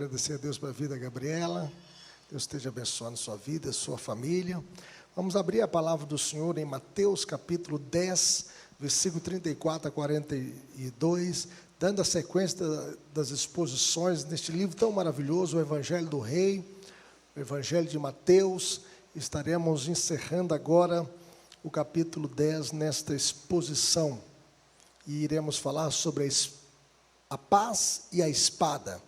agradecer a Deus pela vida da Gabriela. Deus esteja abençoando sua vida, sua família. Vamos abrir a palavra do Senhor em Mateus capítulo 10, versículo 34 a 42, dando a sequência das exposições neste livro tão maravilhoso, o Evangelho do Rei, o Evangelho de Mateus. Estaremos encerrando agora o capítulo 10 nesta exposição. E iremos falar sobre a paz e a espada.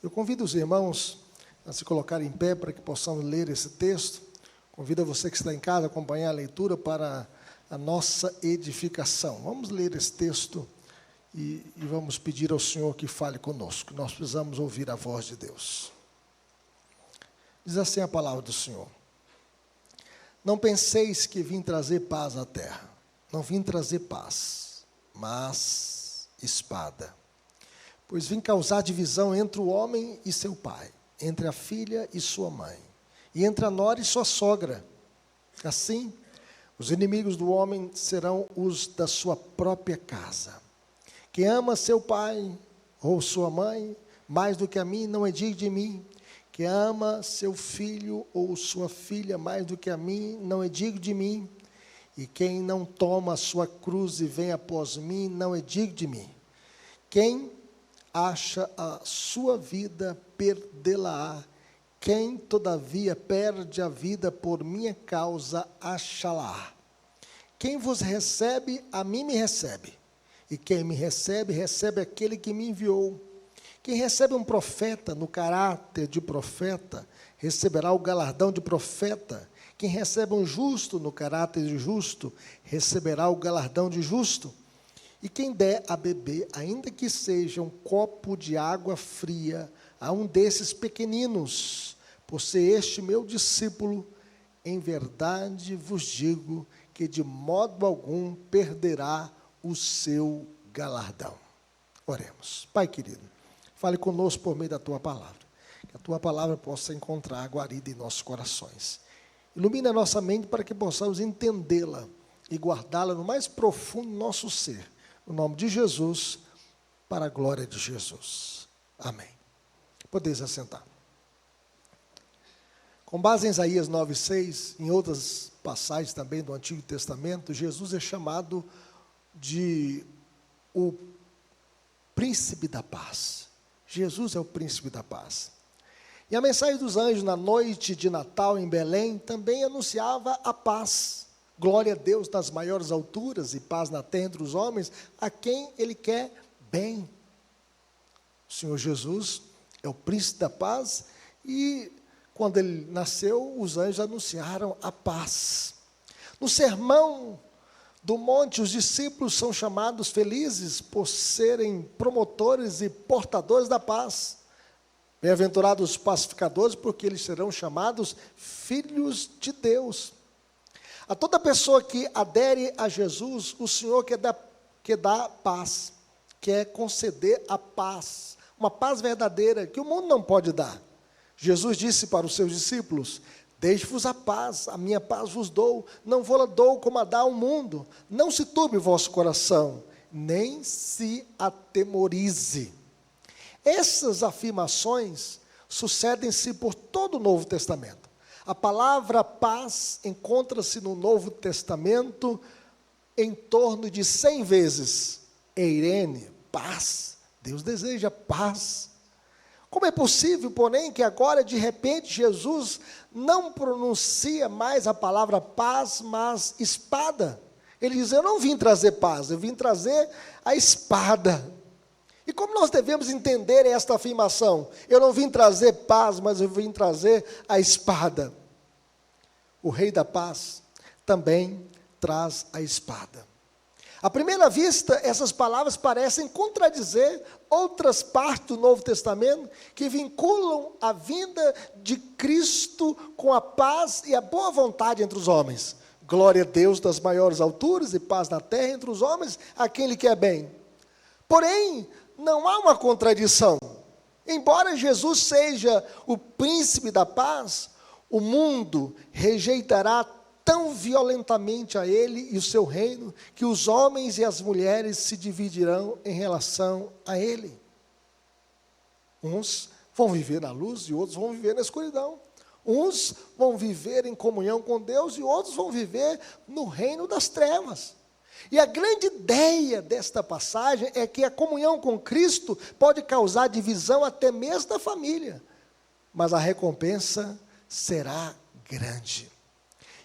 Eu convido os irmãos a se colocarem em pé para que possamos ler esse texto. Convido você que está em casa a acompanhar a leitura para a nossa edificação. Vamos ler esse texto e vamos pedir ao Senhor que fale conosco. Nós precisamos ouvir a voz de Deus. Diz assim a palavra do Senhor: não penseis que vim trazer paz à terra. Não vim trazer paz, mas espada. Pois vim causar divisão entre o homem e seu pai, entre a filha e sua mãe, e entre a nora e sua sogra. Assim, os inimigos do homem serão os da sua própria casa. Quem ama seu pai ou sua mãe mais do que a mim, não é digno de mim. Quem ama seu filho ou sua filha mais do que a mim, não é digno de mim. E quem não toma a sua cruz e vem após mim, não é digno de mim. Quem acha a sua vida, perdê-la-á. Quem, todavia, perde a vida por minha causa, achá-la. Quem vos recebe, a mim me recebe. E quem me recebe, recebe aquele que me enviou. Quem recebe um profeta no caráter de profeta, receberá o galardão de profeta. Quem recebe um justo no caráter de justo, receberá o galardão de justo. E quem der a beber, ainda que seja um copo de água fria, a um desses pequeninos, por ser este meu discípulo, em verdade vos digo que de modo algum perderá o seu galardão. Oremos. Pai querido, fale conosco por meio da Tua palavra, que a Tua palavra possa encontrar guarida em nossos corações. Ilumina a nossa mente para que possamos entendê-la e guardá-la no mais profundo do nosso ser. No nome de Jesus, para a glória de Jesus. Amém. Podeis assentar. Com base em Isaías 9:6, em outras passagens também do Antigo Testamento, Jesus é chamado de o príncipe da paz. Jesus é o príncipe da paz. E a mensagem dos anjos na noite de Natal em Belém também anunciava a paz. Glória a Deus nas maiores alturas e paz na terra entre os homens, a quem Ele quer bem. O Senhor Jesus é o príncipe da paz e quando Ele nasceu, os anjos anunciaram a paz. No sermão do monte, os discípulos são chamados felizes por serem promotores e portadores da paz. Bem-aventurados os pacificadores, porque eles serão chamados filhos de Deus. A toda pessoa que adere a Jesus, o Senhor quer dar paz, quer conceder a paz, uma paz verdadeira que o mundo não pode dar. Jesus disse para os seus discípulos: deixe-vos a paz, a minha paz vos dou, não vou-la dou como a dá ao mundo. Não se turbe o vosso coração, nem se atemorize. Essas afirmações sucedem-se por todo o Novo Testamento. A palavra paz encontra-se no Novo Testamento em torno de 100 vezes. Eirene, paz. Deus deseja paz. Como é possível, porém, que agora, de repente, Jesus não pronuncia mais a palavra paz, mas espada? Ele diz: eu não vim trazer paz, eu vim trazer a espada. E como nós devemos entender esta afirmação? Eu não vim trazer paz, mas eu vim trazer a espada. O Rei da Paz também traz a espada. À primeira vista, essas palavras parecem contradizer outras partes do Novo Testamento que vinculam a vinda de Cristo com a paz e a boa vontade entre os homens. Glória a Deus das maiores alturas e paz na terra entre os homens, a quem Ele quer bem. Porém, não há uma contradição. Embora Jesus seja o príncipe da paz, o mundo rejeitará tão violentamente a Ele e o seu reino, que os homens e as mulheres se dividirão em relação a Ele. Uns vão viver na luz e outros vão viver na escuridão. Uns vão viver em comunhão com Deus e outros vão viver no reino das trevas. E a grande ideia desta passagem é que a comunhão com Cristo pode causar divisão até mesmo da família, mas a recompensa será grande.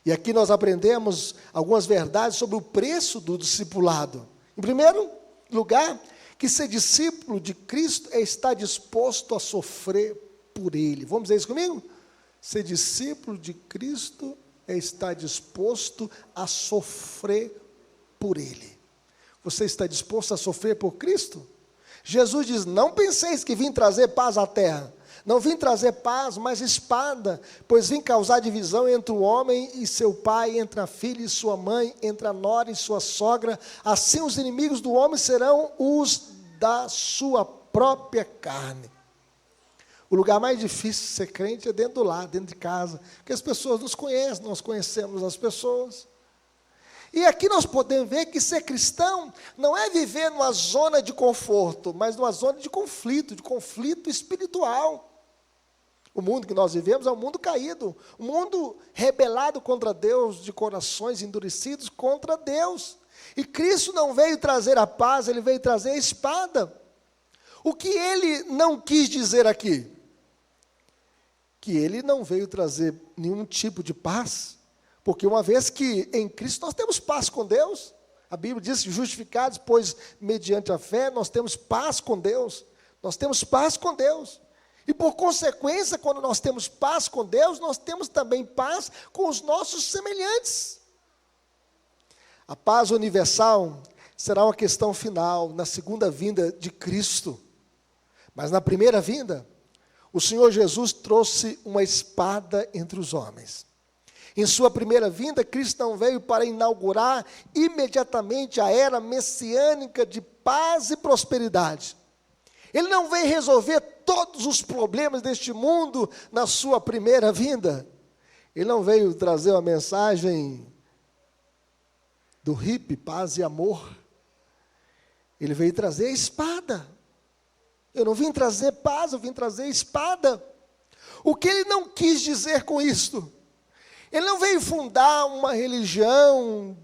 E aqui nós aprendemos algumas verdades sobre o preço do discipulado. Em primeiro lugar, que ser discípulo de Cristo é estar disposto a sofrer por Ele. Vamos dizer isso comigo? Ser discípulo de Cristo é estar disposto a sofrer por Ele. Você está disposto a sofrer por Cristo? Jesus diz, não penseis que vim trazer paz à terra. Não vim trazer paz, mas espada, pois vim causar divisão entre o homem e seu pai, entre a filha e sua mãe, entre a nora e sua sogra. Assim os inimigos do homem serão os da sua própria carne. O lugar mais difícil de ser crente é dentro do lar, dentro de casa, porque as pessoas nos conhecem, nós conhecemos as pessoas. E aqui nós podemos ver que ser cristão não é viver numa zona de conforto, mas numa zona de conflito espiritual. O mundo que nós vivemos é um mundo caído, um mundo rebelado contra Deus, de corações endurecidos contra Deus. E Cristo não veio trazer a paz, Ele veio trazer a espada. O que Ele não quis dizer aqui? Que Ele não veio trazer nenhum tipo de paz, porque uma vez que em Cristo nós temos paz com Deus, a Bíblia diz que justificados, pois mediante a fé nós temos paz com Deus, nós temos paz com Deus. E por consequência, quando nós temos paz com Deus, nós temos também paz com os nossos semelhantes. A paz universal será uma questão final na segunda vinda de Cristo. Mas na primeira vinda, o Senhor Jesus trouxe uma espada entre os homens. Em sua primeira vinda, Cristo não veio para inaugurar imediatamente a era messiânica de paz e prosperidade. Ele não veio resolver todos os problemas deste mundo na sua primeira vinda. Ele não veio trazer uma mensagem do hippie, paz e amor. Ele veio trazer a espada. Eu não vim trazer paz, eu vim trazer espada. O que ele não quis dizer com isto? Ele não veio fundar uma religião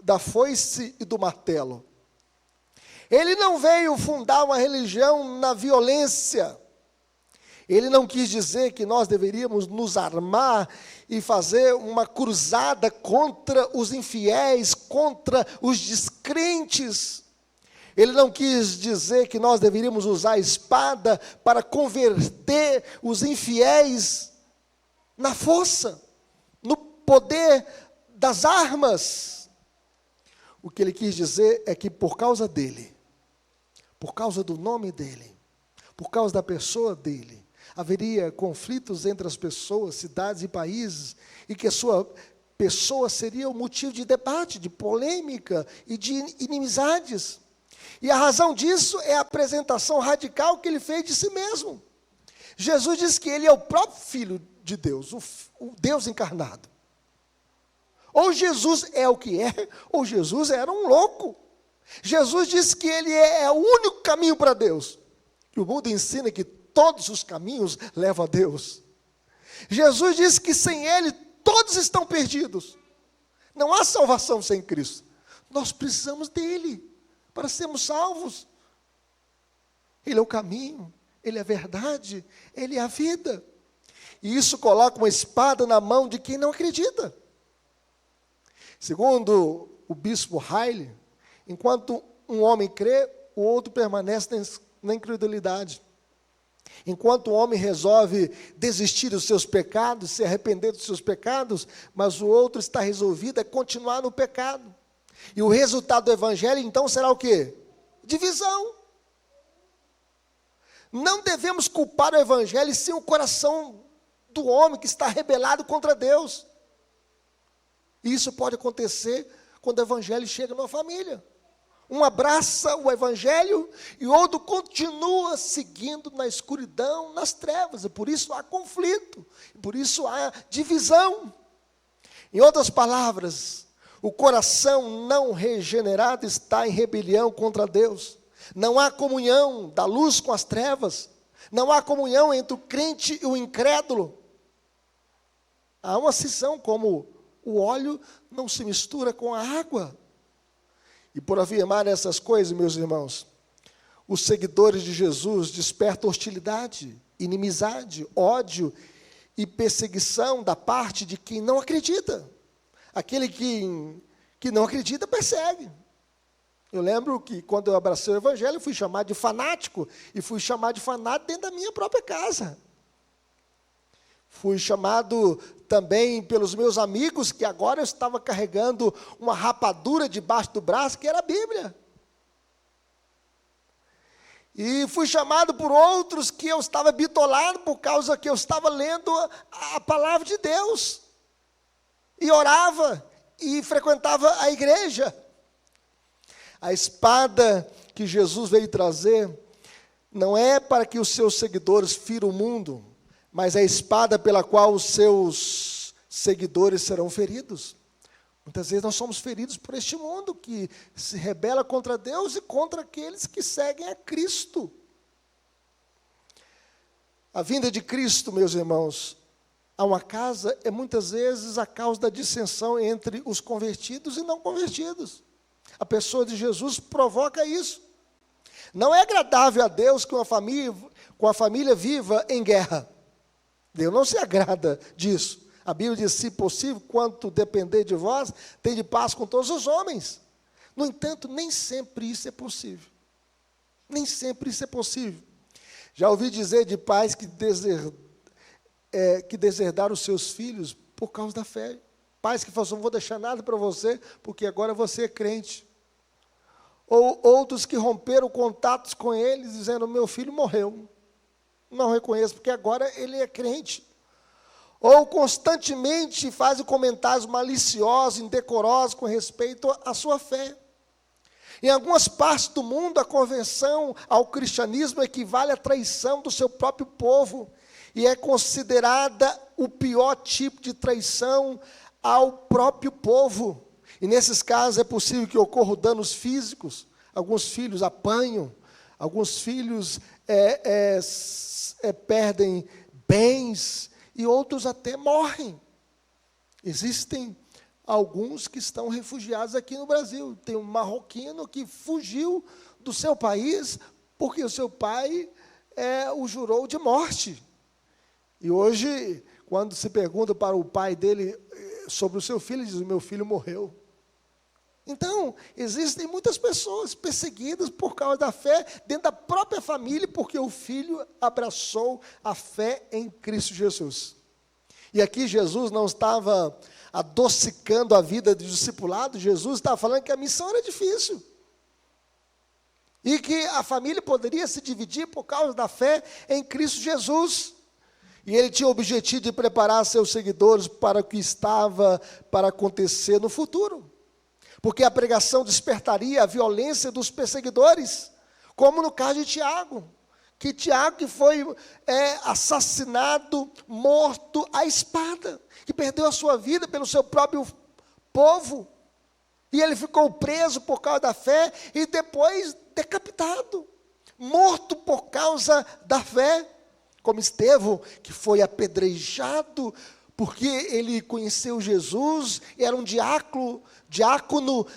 da foice e do martelo. Ele não veio fundar uma religião na violência. Ele não quis dizer que nós deveríamos nos armar e fazer uma cruzada contra os infiéis, contra os descrentes. Ele não quis dizer que nós deveríamos usar a espada para converter os infiéis na força, no poder das armas. O que ele quis dizer é que por causa dele, por causa do nome dele, por causa da pessoa dele, haveria conflitos entre as pessoas, cidades e países, e que a sua pessoa seria o motivo de debate, de polêmica e de inimizades. E a razão disso é a apresentação radical que ele fez de si mesmo. Jesus disse que ele é o próprio Filho de Deus, o Deus encarnado. Ou Jesus é o que é, ou Jesus era um louco. Jesus disse que ele é o único caminho para Deus. E o mundo ensina que todos os caminhos levam a Deus. Jesus disse que sem ele todos estão perdidos. Não há salvação sem Cristo. Nós precisamos dele para sermos salvos. Ele é o caminho, ele é a verdade, ele é a vida. E isso coloca uma espada na mão de quem não acredita. Segundo o bispo Riley, enquanto um homem crê, o outro permanece na incredulidade. Enquanto o homem resolve desistir dos seus pecados, se arrepender dos seus pecados, mas o outro está resolvido a continuar no pecado. E o resultado do evangelho, então, será o quê? Divisão. Não devemos culpar o evangelho e sim o coração do homem que está rebelado contra Deus. E isso pode acontecer quando o evangelho chega numa família. Um abraça o evangelho e o outro continua seguindo na escuridão, nas trevas. E por isso há conflito, e por isso há divisão. Em outras palavras, o coração não regenerado está em rebelião contra Deus. Não há comunhão da luz com as trevas. Não há comunhão entre o crente e o incrédulo. Há uma cisão, como o óleo não se mistura com a água. E por afirmar essas coisas, meus irmãos, os seguidores de Jesus despertam hostilidade, inimizade, ódio e perseguição da parte de quem não acredita. Aquele que não acredita persegue. Eu lembro que quando eu abracei o evangelho, eu fui chamado de fanático, e fui chamado de fanático dentro da minha própria casa. Fui chamado também pelos meus amigos, que agora eu estava carregando uma rapadura debaixo do braço, que era a Bíblia. E fui chamado por outros que eu estava bitolado por causa que eu estava lendo a palavra de Deus. E orava, e frequentava a igreja. A espada que Jesus veio trazer não é para que os seus seguidores firam o mundo, mas é a espada pela qual os seus seguidores serão feridos. Muitas vezes nós somos feridos por este mundo que se rebela contra Deus e contra aqueles que seguem a Cristo. A vinda de Cristo, meus irmãos, a uma casa é muitas vezes a causa da dissensão entre os convertidos e não convertidos. A pessoa de Jesus provoca isso. Não é agradável a Deus que uma família viva em guerra. Deus não se agrada disso. A Bíblia diz, se possível, quanto depender de vós, tende paz com todos os homens. No entanto, nem sempre isso é possível. Nem sempre isso é possível. Já ouvi dizer de pais que deserdaram os seus filhos por causa da fé. Pais que falam, não vou deixar nada para você, porque agora você é crente. Ou outros que romperam contatos com eles, dizendo, meu filho morreu. Não reconheço, porque agora ele é crente. Ou constantemente fazem comentários maliciosos, indecorosos com respeito à sua fé. Em algumas partes do mundo, a conversão ao cristianismo equivale à traição do seu próprio povo, e é considerada o pior tipo de traição ao próprio povo. E nesses casos é possível que ocorram danos físicos, alguns filhos apanham, alguns filhos perdem bens, e outros até morrem. Existem alguns que estão refugiados aqui no Brasil. Tem um marroquino que fugiu do seu país porque o seu pai o jurou de morte. E hoje, quando se pergunta para o pai dele sobre o seu filho, ele diz, o meu filho morreu. Então, existem muitas pessoas perseguidas por causa da fé dentro da própria família, porque o filho abraçou a fé em Cristo Jesus. E aqui Jesus não estava adocicando a vida do discipulado, Jesus estava falando que a missão era difícil. E que a família poderia se dividir por causa da fé em Cristo Jesus. E ele tinha o objetivo de preparar seus seguidores para o que estava para acontecer no futuro. Porque a pregação despertaria a violência dos perseguidores, como no caso de Tiago. Que Tiago que foi assassinado, morto à espada, que perdeu a sua vida pelo seu próprio povo. E ele ficou preso por causa da fé e depois decapitado, morto por causa da fé. Como Estevão, que foi apedrejado porque ele conheceu Jesus, era um diácono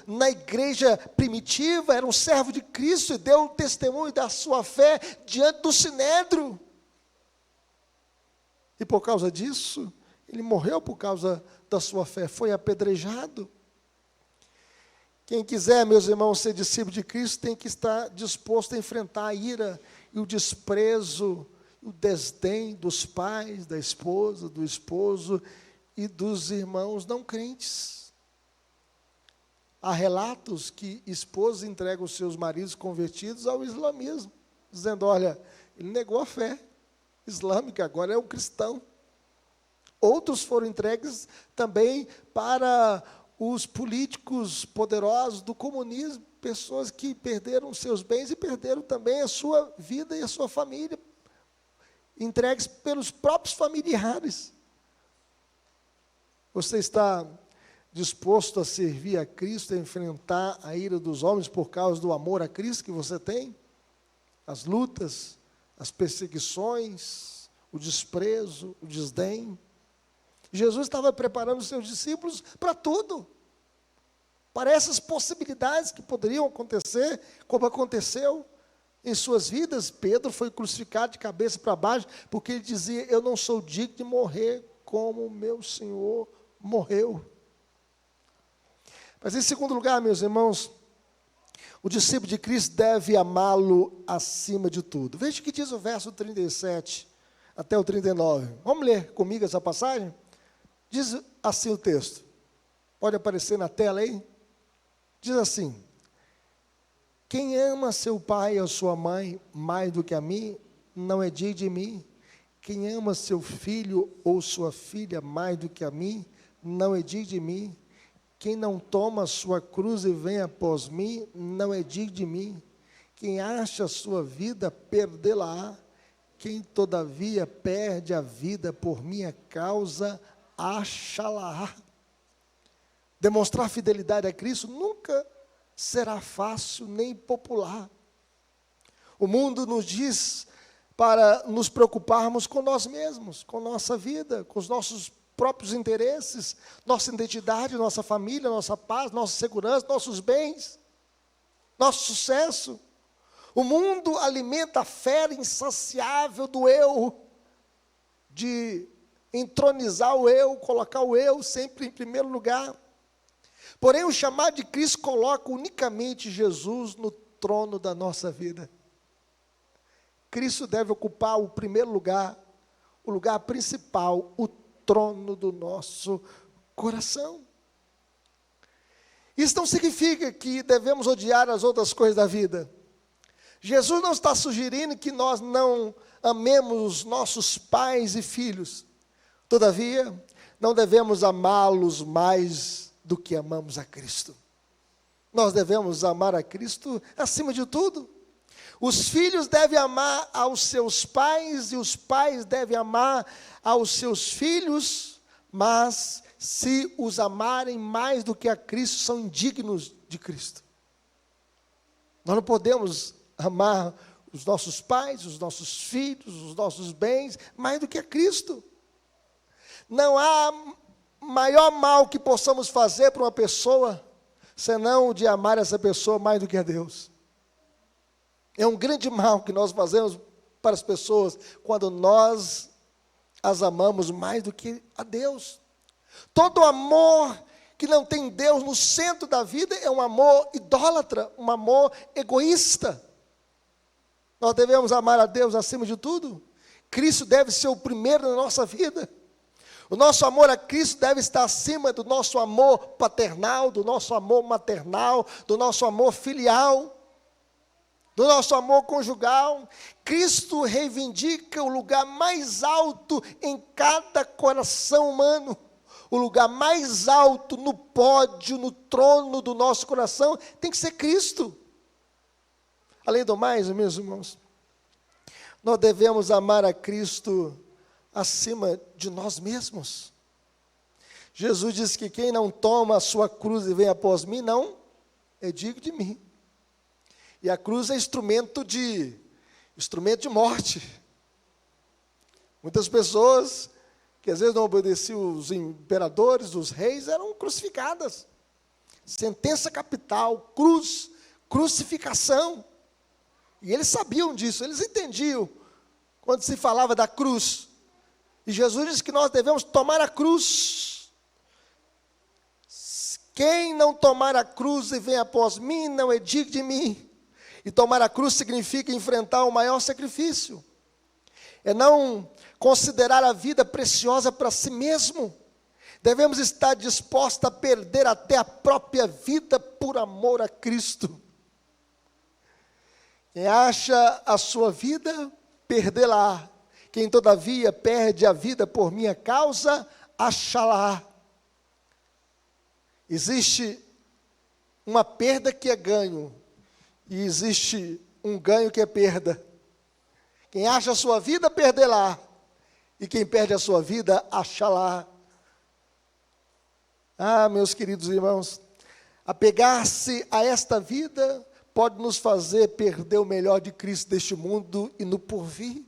na igreja primitiva, era um servo de Cristo e deu testemunho da sua fé diante do sinédrio. E por causa disso, ele morreu por causa da sua fé, foi apedrejado. Quem quiser, meus irmãos, ser discípulo de Cristo, tem que estar disposto a enfrentar a ira e o desprezo, o desdém dos pais, da esposa, do esposo e dos irmãos não crentes. Há relatos que esposas entregam os seus maridos convertidos ao islamismo, dizendo, olha, ele negou a fé islâmica, agora é um cristão. Outros foram entregues também para os políticos poderosos do comunismo, pessoas que perderam seus bens e perderam também a sua vida e a sua família, entregues pelos próprios familiares. Você está disposto a servir a Cristo, a enfrentar a ira dos homens por causa do amor a Cristo que você tem? As lutas, as perseguições, o desprezo, o desdém. Jesus estava preparando os seus discípulos para tudo, para essas possibilidades que poderiam acontecer, como aconteceu em suas vidas. Pedro foi crucificado de cabeça para baixo, porque ele dizia: eu não sou digno de morrer como o meu Senhor morreu. Mas em segundo lugar, meus irmãos, o discípulo de Cristo deve amá-lo acima de tudo. Veja o que diz o verso 37 até o 39. Vamos ler comigo essa passagem? Diz assim o texto. Pode aparecer na tela aí? Diz assim: quem ama seu pai ou sua mãe mais do que a mim, não é digno de mim. Quem ama seu filho ou sua filha mais do que a mim, não é digno de mim. Quem não toma a sua cruz e vem após mim, não é digno de mim. Quem acha a sua vida, perdê-la-á. Quem, todavia, perde a vida por minha causa, achá-la-á. Demonstrar fidelidade a Cristo nunca será fácil nem popular. O mundo nos diz para nos preocuparmos com nós mesmos, com nossa vida, com os nossos próprios interesses, nossa identidade, nossa família, nossa paz, nossa segurança, nossos bens, nosso sucesso. O mundo alimenta a fera insaciável do eu, de entronizar o eu, colocar o eu sempre em primeiro lugar. Porém, o chamado de Cristo coloca unicamente Jesus no trono da nossa vida. Cristo deve ocupar o primeiro lugar, o lugar principal, o trono do nosso coração. Isso não significa que devemos odiar as outras coisas da vida. Jesus não está sugerindo que nós não amemos nossos pais e filhos. Todavia, não devemos amá-los mais do que amamos a Cristo. Nós devemos amar a Cristo acima de tudo. Os filhos devem amar aos seus pais e os pais devem amar aos seus filhos, mas se os amarem mais do que a Cristo, são indignos de Cristo. Nós não podemos amar os nossos pais, os nossos filhos, os nossos bens, mais do que a Cristo. Não há maior mal que possamos fazer para uma pessoa, senão o de amar essa pessoa mais do que a Deus. É um grande mal que nós fazemos para as pessoas, quando nós as amamos mais do que a Deus. Todo amor que não tem Deus no centro da vida é um amor idólatra, um amor egoísta. Nós devemos amar a Deus acima de tudo. Cristo deve ser o primeiro na nossa vida. O nosso amor a Cristo deve estar acima do nosso amor paternal, do nosso amor maternal, do nosso amor filial, do nosso amor conjugal. Cristo reivindica o lugar mais alto em cada coração humano. O lugar mais alto no pódio, no trono do nosso coração, tem que ser Cristo. Além do mais, meus irmãos, nós devemos amar a Cristo acima de nós mesmos. Jesus disse que quem não toma a sua cruz e vem após mim, não é digno de mim. E a cruz é instrumento de morte. Muitas pessoas que às vezes não obedeciam os imperadores, os reis, eram crucificadas. Sentença capital, cruz, crucificação. E eles sabiam disso, eles entendiam quando se falava da cruz. E Jesus disse que nós devemos tomar a cruz. Quem não tomar a cruz e vem após mim, não é digno de mim. E tomar a cruz significa enfrentar o maior sacrifício. É não considerar a vida preciosa para si mesmo. Devemos estar dispostos a perder até a própria vida por amor a Cristo. Quem acha a sua vida, perdê-la. Quem todavia perde a vida por minha causa, achá-la. Existe uma perda que é ganho, e existe um ganho que é perda. Quem acha a sua vida, perdê-la. E quem perde a sua vida, achá-la. Ah, meus queridos irmãos, apegar-se a esta vida pode nos fazer perder o melhor de Cristo deste mundo e no porvir.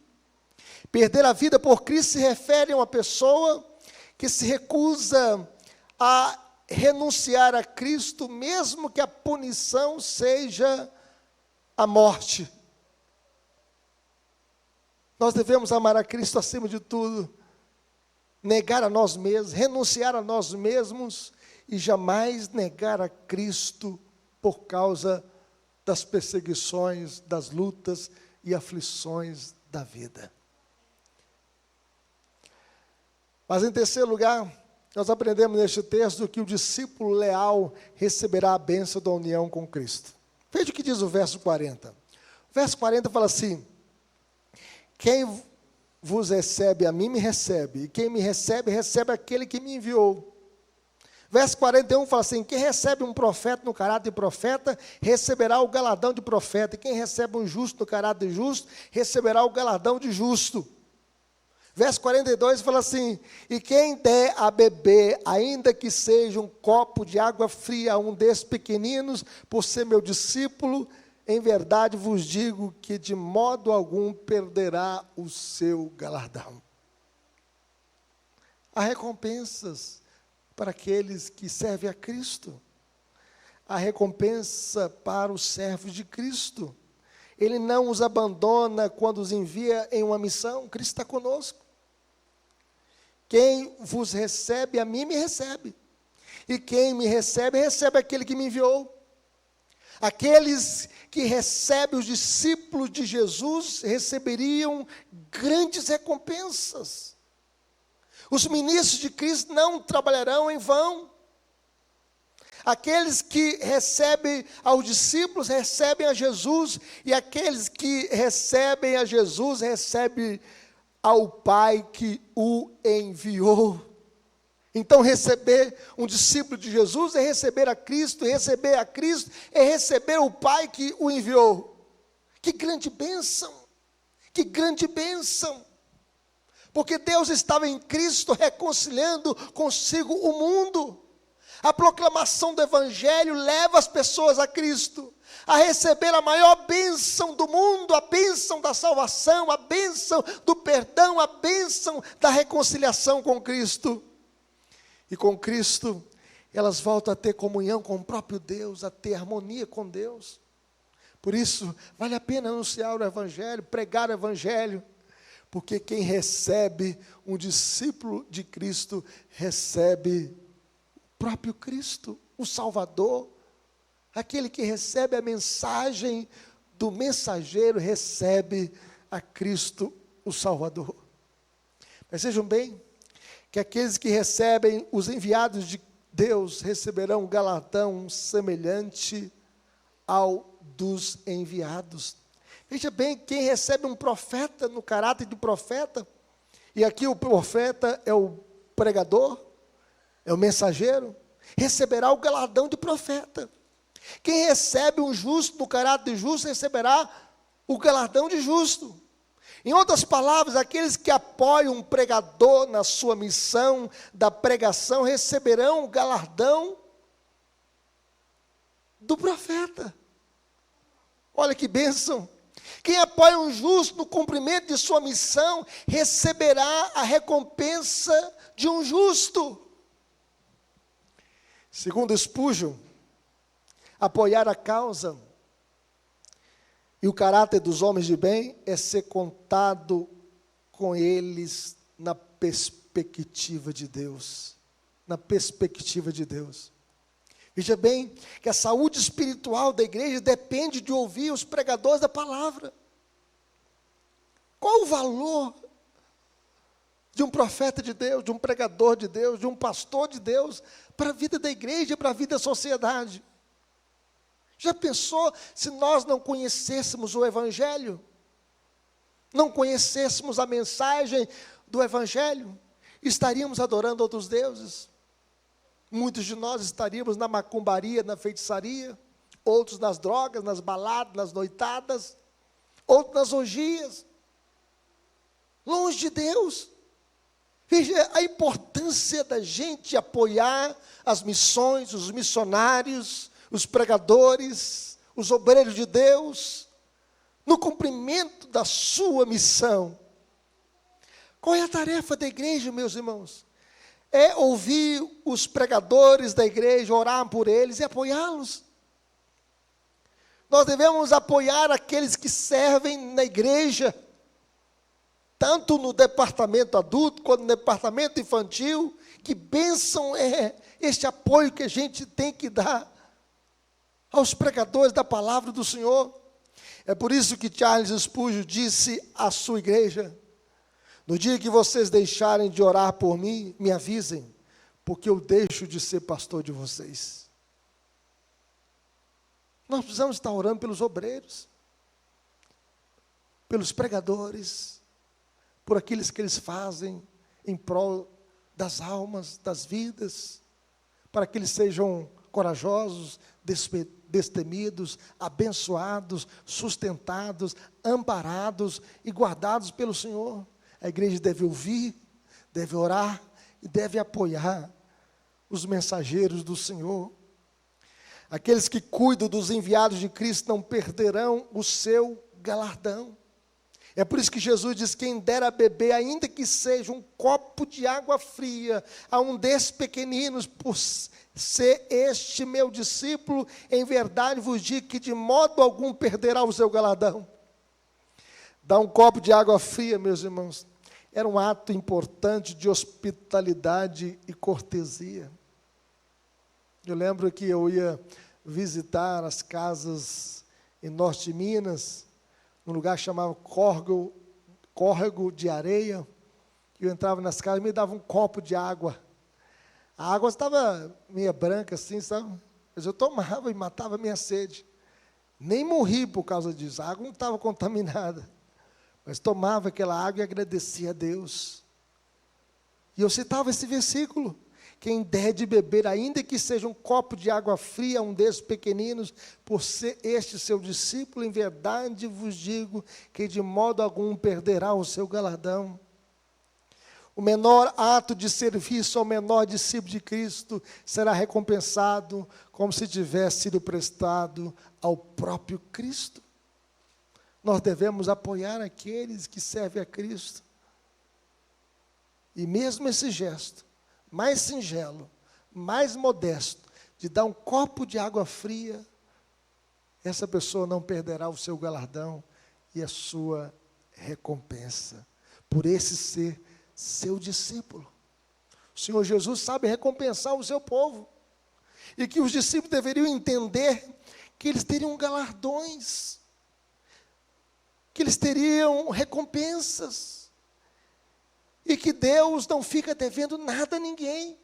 Perder a vida por Cristo se refere a uma pessoa que se recusa a renunciar a Cristo, mesmo que a punição seja a morte. Nós devemos amar a Cristo acima de tudo, negar a nós mesmos, renunciar a nós mesmos e jamais negar a Cristo por causa das perseguições, das lutas e aflições da vida. Mas em terceiro lugar, nós aprendemos neste texto que o discípulo leal receberá a bênção da união com Cristo. Veja o que diz o verso 40. O verso 40 fala assim: quem vos recebe a mim, me recebe, e quem me recebe, recebe aquele que me enviou. Verso 41 fala assim: quem recebe um profeta no caráter de profeta, receberá o galardão de profeta, e quem recebe um justo no caráter de justo, receberá o galardão de justo. Verso 42 fala assim: e quem der a beber, ainda que seja um copo de água fria a um desses pequeninos, por ser meu discípulo, em verdade vos digo que de modo algum perderá o seu galardão. Há recompensas para aqueles que servem a Cristo. Há recompensa para os servos de Cristo. Ele não os abandona quando os envia em uma missão. Cristo está conosco. Quem vos recebe, a mim me recebe. E quem me recebe, recebe aquele que me enviou. Aqueles que recebem os discípulos de Jesus receberiam grandes recompensas. Os ministros de Cristo não trabalharão em vão. Aqueles que recebem aos discípulos, recebem a Jesus, e aqueles que recebem a Jesus, recebem ao Pai que o enviou. Então, receber um discípulo de Jesus é receber a Cristo, e receber a Cristo é receber o Pai que o enviou. Que grande bênção! Que grande bênção! Porque Deus estava em Cristo reconciliando consigo o mundo. A proclamação do Evangelho leva as pessoas a Cristo, a receber a maior bênção do mundo, a bênção da salvação, a bênção do perdão, a bênção da reconciliação com Cristo. E com Cristo, elas voltam a ter comunhão com o próprio Deus, a ter harmonia com Deus. Por isso, vale a pena anunciar o Evangelho, pregar o Evangelho, porque quem recebe um discípulo de Cristo, recebe o próprio Cristo, o Salvador. Aquele que recebe a mensagem do mensageiro, recebe a Cristo, o Salvador. Mas vejam bem, que aqueles que recebem os enviados de Deus, receberão um galardão semelhante ao dos enviados. Veja bem, quem recebe um profeta no caráter de profeta, e aqui o profeta é o pregador, é o mensageiro, receberá o galardão de profeta. Quem recebe um justo no caráter de justo, receberá o galardão de justo. Em outras palavras, aqueles que apoiam um pregador na sua missão da pregação, receberão o galardão do profeta. Olha que bênção! Quem apoia um justo no cumprimento de sua missão, receberá a recompensa de um justo. Segundo Spurgeon, apoiar a causa e o caráter dos homens de bem é ser contado com eles na perspectiva de Deus. Na perspectiva de Deus. Veja bem que a saúde espiritual da igreja depende de ouvir os pregadores da palavra. Qual o valor de um profeta de Deus, de um pregador de Deus, de um pastor de Deus, para a vida da igreja e para a vida da sociedade? Já pensou se nós não conhecêssemos o Evangelho? Não conhecêssemos a mensagem do Evangelho? Estaríamos adorando outros deuses? Muitos de nós estaríamos na macumbaria, na feitiçaria, outros nas drogas, nas baladas, nas noitadas, outros nas orgias, longe de Deus. Veja a importância da gente apoiar as missões, os missionários, os pregadores, os obreiros de Deus, no cumprimento da sua missão. Qual é a tarefa da igreja, meus irmãos? É ouvir os pregadores da igreja, orar por eles e apoiá-los. Nós devemos apoiar aqueles que servem na igreja, tanto no departamento adulto, quanto no departamento infantil. Que bênção é este apoio que a gente tem que dar aos pregadores da palavra do Senhor. É por isso que Charles Spurgeon disse à sua igreja: no dia que vocês deixarem de orar por mim, me avisem, porque eu deixo de ser pastor de vocês. Nós precisamos estar orando pelos obreiros, pelos pregadores, por aqueles que eles fazem em prol das almas, das vidas, para que eles sejam corajosos, destemidos, abençoados, sustentados, amparados e guardados pelo Senhor. A igreja deve ouvir, deve orar e deve apoiar os mensageiros do Senhor. Aqueles que cuidam dos enviados de Cristo não perderão o seu galardão. É por isso que Jesus diz: quem dera beber, ainda que seja um copo de água fria, a um desses pequeninos, por ser este meu discípulo, em verdade vos digo que de modo algum perderá o seu galardão. Dar um copo de água fria, meus irmãos, era um ato importante de hospitalidade e cortesia. Eu lembro que eu ia visitar as casas em Norte de Minas, num lugar chamado Córrego de Areia. Eu entrava nas casas e me dava um copo de água. A água estava meio branca assim, sabe? Mas eu tomava e matava a minha sede. Nem morri por causa disso, a água não estava contaminada. Mas tomava aquela água e agradecia a Deus. E eu citava esse versículo: quem der de beber, ainda que seja um copo de água fria, um desses pequeninos, por ser este seu discípulo, em verdade vos digo que de modo algum perderá o seu galardão. O menor ato de serviço ao menor discípulo de Cristo será recompensado como se tivesse sido prestado ao próprio Cristo. Nós devemos apoiar aqueles que servem a Cristo. E mesmo esse gesto mais singelo, mais modesto, de dar um copo de água fria, essa pessoa não perderá o seu galardão e a sua recompensa, por esse ser seu discípulo. O Senhor Jesus sabe recompensar o seu povo, e que os discípulos deveriam entender que eles teriam galardões, que eles teriam recompensas, e que Deus não fica devendo nada a ninguém,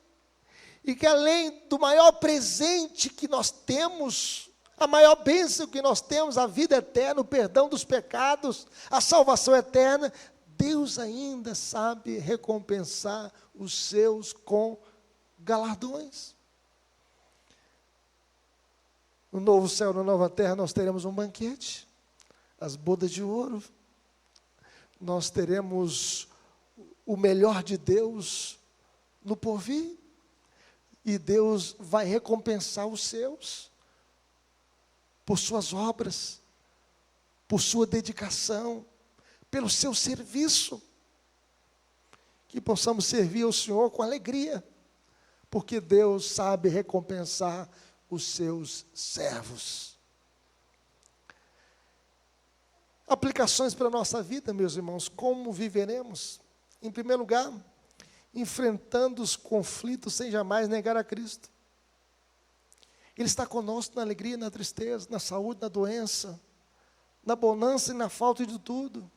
e que além do maior presente que nós temos, a maior bênção que nós temos, a vida eterna, o perdão dos pecados, a salvação eterna, Deus ainda sabe recompensar os seus com galardões. No novo céu, na nova terra, nós teremos um banquete, as bodas de ouro, nós teremos o melhor de Deus no porvir, e Deus vai recompensar os seus, por suas obras, por sua dedicação, pelo seu serviço, que possamos servir ao Senhor com alegria, porque Deus sabe recompensar os seus servos. Aplicações para a nossa vida, meus irmãos: como viveremos? Em primeiro lugar, enfrentando os conflitos sem jamais negar a Cristo. Ele está conosco na alegria, na tristeza, na saúde, na doença, na bonança e na falta de tudo.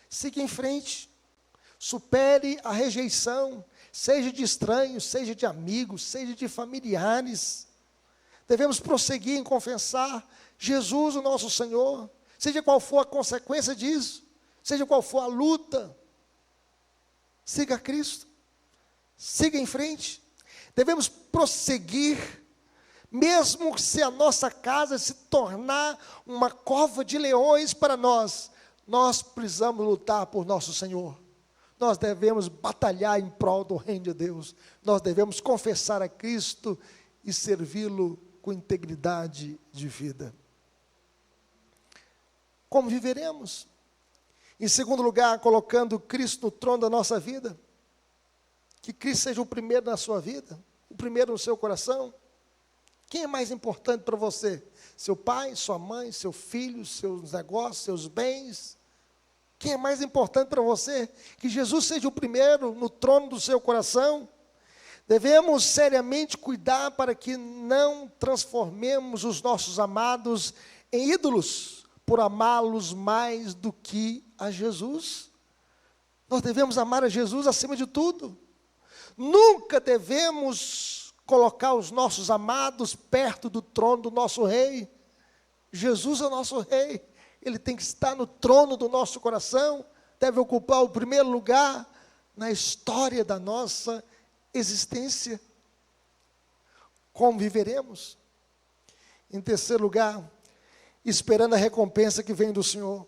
Siga em frente, supere a rejeição, seja de estranhos, seja de amigos, seja de familiares. Devemos prosseguir em confessar Jesus, o nosso Senhor, seja qual for a consequência disso, seja qual for a luta. Siga a Cristo, siga em frente. Devemos prosseguir, mesmo se a nossa casa se tornar uma cova de leões para nós precisamos lutar por nosso Senhor. Nós devemos batalhar em prol do reino de Deus. Nós devemos confessar a Cristo e servi-lo com integridade de vida. Como viveremos? Em segundo lugar, colocando Cristo no trono da nossa vida. Que Cristo seja o primeiro na sua vida, o primeiro no seu coração. Quem é mais importante para você? Seu pai, sua mãe, seu filho, seus negócios, seus bens? Quem é mais importante para você? Que Jesus seja o primeiro no trono do seu coração. Devemos seriamente cuidar para que não transformemos os nossos amados em ídolos, por amá-los mais do que a Jesus. Nós devemos amar a Jesus acima de tudo. Nunca devemos colocar os nossos amados perto do trono do nosso rei. Jesus é o nosso rei. Ele tem que estar no trono do nosso coração, deve ocupar o primeiro lugar na história da nossa existência. Como viveremos? Em terceiro lugar, esperando a recompensa que vem do Senhor.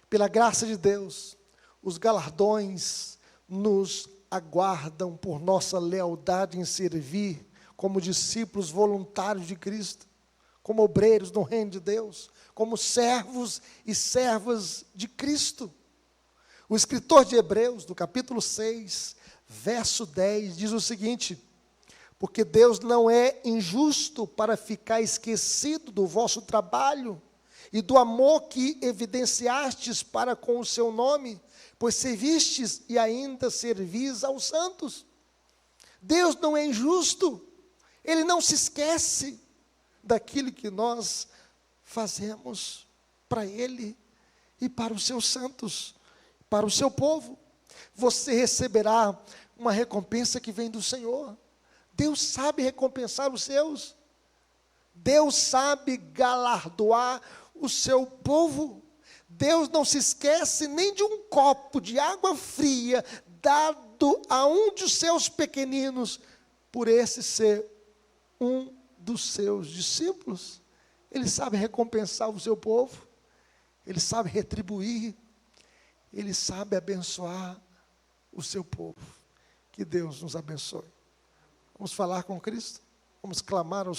Pela graça de Deus, os galardões nos aguardam por nossa lealdade em servir como discípulos voluntários de Cristo, como obreiros no reino de Deus, como servos e servas de Cristo. O escritor de Hebreus, no capítulo 6, verso 10, diz o seguinte: porque Deus não é injusto para ficar esquecido do vosso trabalho e do amor que evidenciastes para com o seu nome, pois servistes e ainda servis aos santos. Deus não é injusto, Ele não se esquece daquilo que nós fazemos para Ele e para os seus santos, para o seu povo. Você receberá uma recompensa que vem do Senhor. Deus sabe recompensar os seus. Deus sabe galardoar o seu povo. Deus não se esquece nem de um copo de água fria dado a um de seus pequeninos, por esse ser um dos seus discípulos. Ele sabe recompensar o seu povo, Ele sabe retribuir, Ele sabe abençoar o seu povo. Que Deus nos abençoe. Vamos falar com Cristo, vamos clamar ao Senhor.